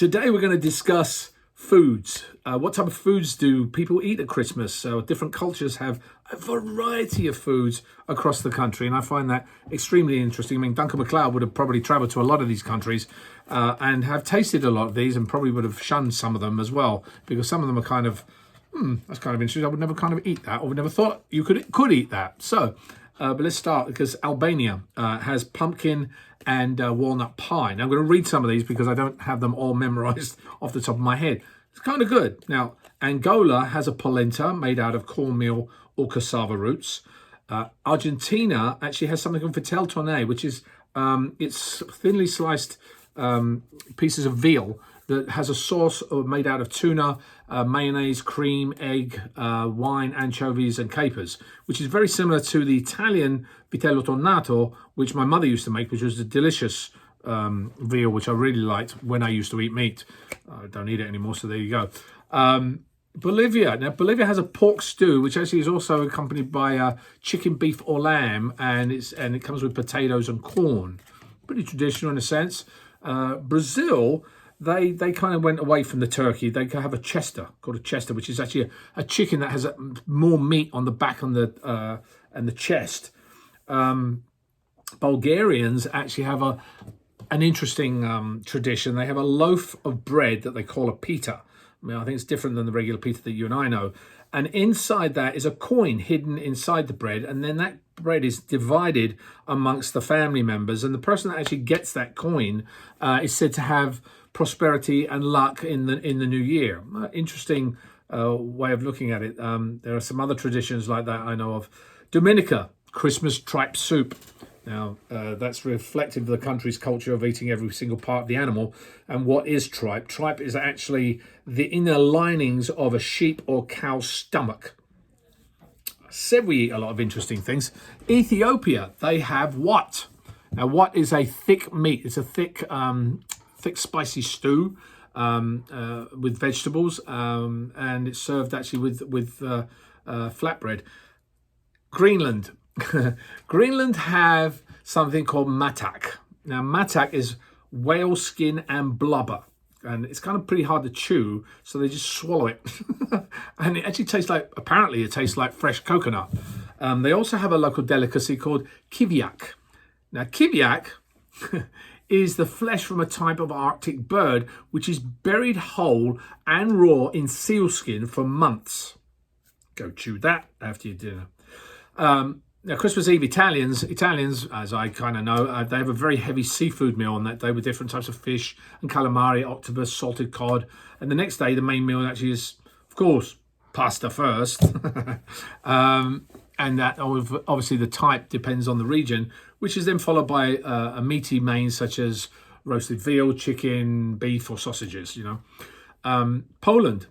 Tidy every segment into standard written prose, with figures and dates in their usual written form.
Today we're going to discuss foods. What type of foods do people eat at Christmas? So different cultures have a variety of foods across the country, and I find that extremely interesting. I mean, Duncan MacLeod would have probably travelled to a lot of these countries and have tasted a lot of these, and probably would have shunned some of them as well, because some of them are kind of, that's kind of interesting. I would never kind of eat that, or would never thought you could eat that. So, but let's start, because Albania has pumpkin and walnut pie. Now, I'm going to read some of these because I don't have them all memorized off the top of my head. It's kind of good. Now, Angola has a polenta made out of cornmeal or cassava roots. Argentina actually has something called vitel toné, which is it's thinly sliced pieces of veal that has a sauce made out of tuna, mayonnaise, cream, egg, wine, anchovies, and capers, which is very similar to the Italian vitello tonnato, which my mother used to make, which was a delicious veal, which I really liked when I used to eat meat. I don't eat it anymore, so there you go. Bolivia. Now, Bolivia has a pork stew, which actually is also accompanied by chicken, beef, or lamb, and it comes with potatoes and corn. Pretty traditional in a sense. Brazil, they kind of went away from the turkey. They have a chester, called a chester, which is actually a chicken that has more meat on the back and the chest. Bulgarians actually have an interesting tradition. They have a loaf of bread that they call a pita. I mean, I think it's different than the regular pita that you and I know. And inside that is a coin hidden inside the bread, and then that bread is divided amongst the family members. And the person that actually gets that coin is said to have prosperity and luck in the new year. Interesting way of looking at it. There are some other traditions like that I know of. Dominica, Christmas tripe soup. Now, that's reflective of the country's culture of eating every single part of the animal. And what is tripe? Tripe is actually the inner linings of a sheep or cow's stomach. Said we eat a lot of interesting things. Ethiopia, they have what? Now, what is a thick meat? It's a thick spicy stew with vegetables, and it's served actually with flatbread. Greenland. Greenland have something called matak. Now, matak is whale skin and blubber, and it's kind of pretty hard to chew, so they just swallow it. And it actually apparently it tastes like fresh coconut. They also have a local delicacy called kiviak. Now, kiviak is the flesh from a type of Arctic bird, which is buried whole and raw in sealskin for months. Go chew that after your dinner. Now, Christmas Eve, Italians, as I kind of know, they have a very heavy seafood meal on that day with different types of fish and calamari, octopus, salted cod. And the next day, the main meal actually is, of course, pasta first. And that obviously the type depends on the region, which is then followed by a meaty main such as roasted veal, chicken, beef, or sausages, Poland.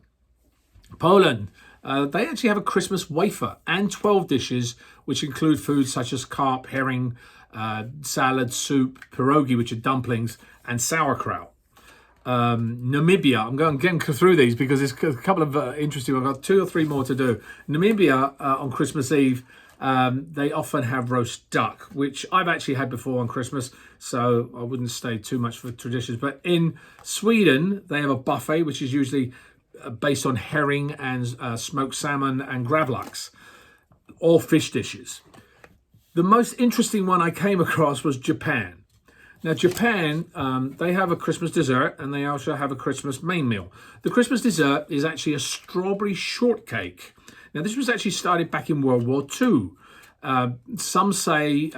They actually have a Christmas wafer and 12 dishes, which include foods such as carp, herring, salad, soup, pierogi, which are dumplings, and sauerkraut. Namibia, I'm getting through these because there's a couple of interesting. I've got 2 or 3 more to do. Namibia, on Christmas Eve, they often have roast duck, which I've actually had before on Christmas, so I wouldn't stay too much for traditions. But in Sweden, they have a buffet, which is usually based on herring and smoked salmon and gravlax, all fish dishes. The most interesting one I came across was Japan. Now, Japan, they have a Christmas dessert, and they also have a Christmas main meal. The Christmas dessert is actually a strawberry shortcake. Now, this was actually started back in World War II. Some say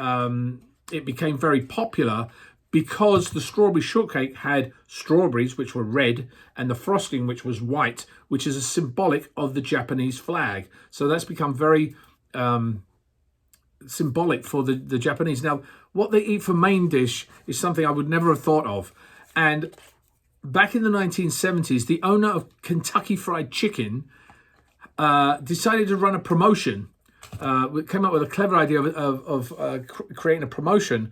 it became very popular because the strawberry shortcake had strawberries, which were red, and the frosting, which was white, which is a symbolic of the Japanese flag. So that's become very symbolic for the Japanese. Now, what they eat for main dish is something I would never have thought of. And back in the 1970s, the owner of Kentucky Fried Chicken decided to run a promotion. Came up with a clever idea of creating a promotion.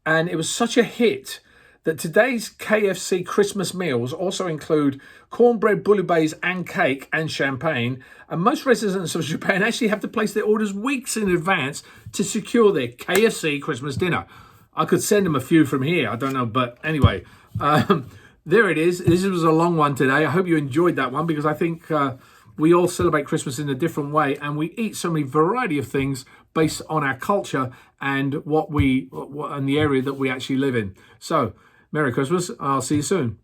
And it was such a hit that today's KFC Christmas meals also include cornbread, bouillabaisse, and cake and champagne. And most residents of Japan actually have to place their orders weeks in advance to secure their KFC Christmas dinner. I could send them a few from here, I don't know, but anyway. there it is. This was a long one today. I hope you enjoyed that one, because I think we all celebrate Christmas in a different way, and we eat so many variety of things based on our culture and and the area that we actually live in. So, Merry Christmas. I'll see you soon.